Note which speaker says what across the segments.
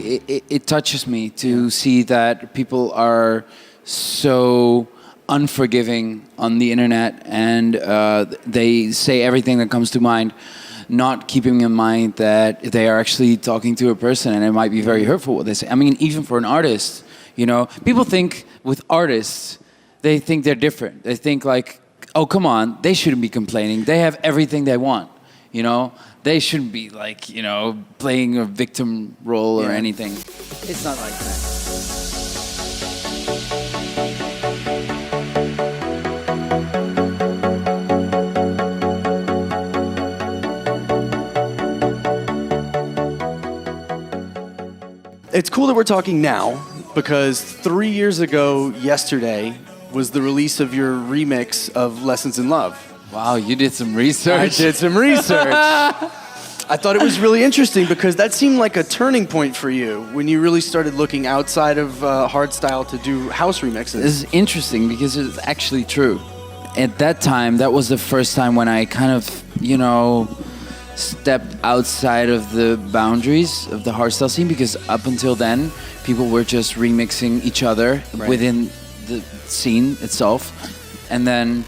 Speaker 1: it touches me to see that people are so unforgiving on the internet, and they say everything that comes to mind, not keeping in mind that they are actually talking to a person, and it might be very hurtful what they say. I mean, even for an artist, you know, people think with artists, they think they're different. They think like, oh, come on, they shouldn't be complaining. They have everything they want, you know? They shouldn't be like, you know, playing a victim role or anything. It's not like that.
Speaker 2: It's cool that we're talking now because 3 years ago yesterday was the release of your remix of Lessons in Love.
Speaker 1: Wow, you did some research.
Speaker 2: I did some research. I thought it was really interesting because that seemed like a turning point for you when you really started looking outside of hardstyle to do house remixes.
Speaker 1: This is interesting because it's actually true. At that time, that was the first time when I kind of, you know, stepped outside of the boundaries of the hardstyle scene, because up until then, people were just remixing each other within the scene itself. And then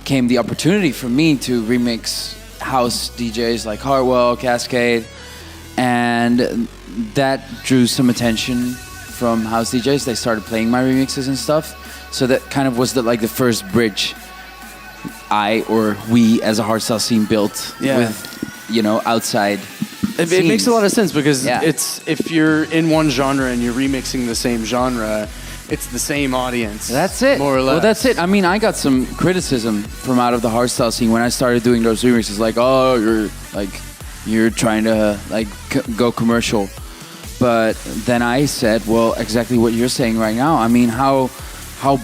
Speaker 1: came the opportunity for me to remix house DJs like Hartwell, Cascade, and that drew some attention from house DJs. They started playing my remixes and stuff. So that kind of was like the first bridge we as a hardstyle scene built with, you know, outside.
Speaker 2: It makes a lot of sense because it's, if you're in one genre and you're remixing the same genre, it's the same audience.
Speaker 1: That's it.
Speaker 2: More or less.
Speaker 1: Well, that's it. I mean, I got some criticism from out of the hardstyle scene when I started doing those remixes. Like, oh, you're trying to like go commercial. But then I said, well, exactly what you're saying right now. I mean, how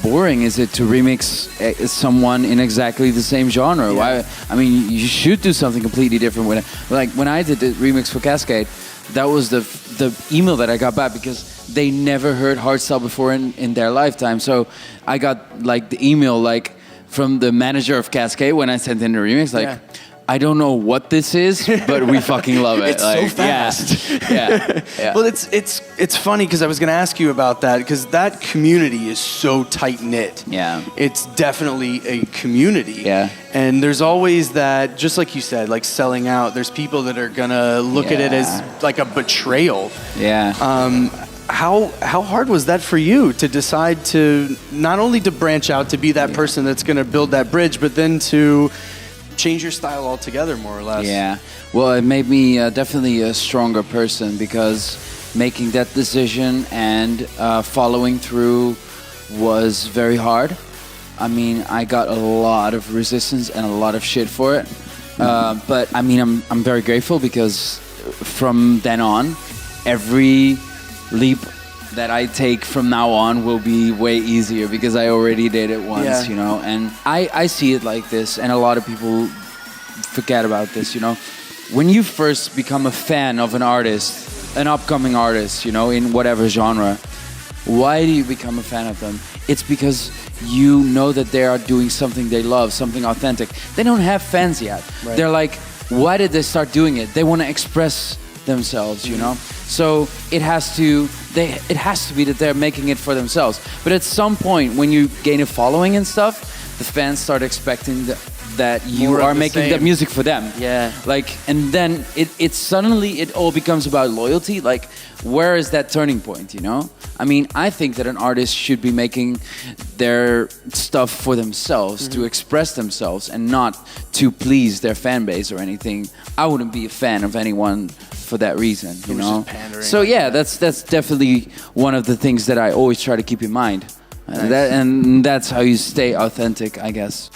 Speaker 1: boring is it to remix someone in exactly the same genre? Why? I mean, you should do something completely different with it. Like when I did the remix for Cascade, that was the email that I got back because they never heard hardstyle before in their lifetime. So I got like the email like from the manager of Cascade when I sent in the remix, like, I don't know what this is, but we fucking love it.
Speaker 2: It's like, so fast.
Speaker 1: Yeah.
Speaker 2: Well, it's funny because I was going to ask you about that because that community is so tight knit.
Speaker 1: Yeah.
Speaker 2: It's definitely a community.
Speaker 1: Yeah.
Speaker 2: And there's always that, just like you said, like selling out. There's people that are gonna look at it as like a betrayal.
Speaker 1: Yeah.
Speaker 2: How hard was that for you to decide to not only to branch out to be that person that's gonna build that bridge, but then to change your style altogether, more or less?
Speaker 1: Yeah. Well, it made me definitely a stronger person because making that decision and following through was very hard. I mean, I got a lot of resistance and a lot of shit for it. But I mean, I'm very grateful because from then on, every leap that I take from now on will be way easier because I already did it once, you know. And I see it like this, and a lot of people forget about this, you know. When you first become a fan of an artist, an upcoming artist, you know, in whatever genre, why do you become a fan of them? It's because you know that they are doing something they love, something authentic. They don't have fans yet. Right. They're like, why did they start doing it? They want to express themselves, you know? So it has to be that they're making it for themselves. But at some point, when you gain a following and stuff, the fans start expecting that you are making that music for them. Yeah. Like, and then it suddenly all becomes about loyalty. Like, where is that turning point, you know? I mean, I think that an artist should be making their stuff for themselves, to express themselves, and not to please their fan base or anything. I wouldn't be a fan of anyone for that reason, you know? So yeah, that's definitely one of the things that I always try to keep in mind. And that's how you stay authentic, I guess.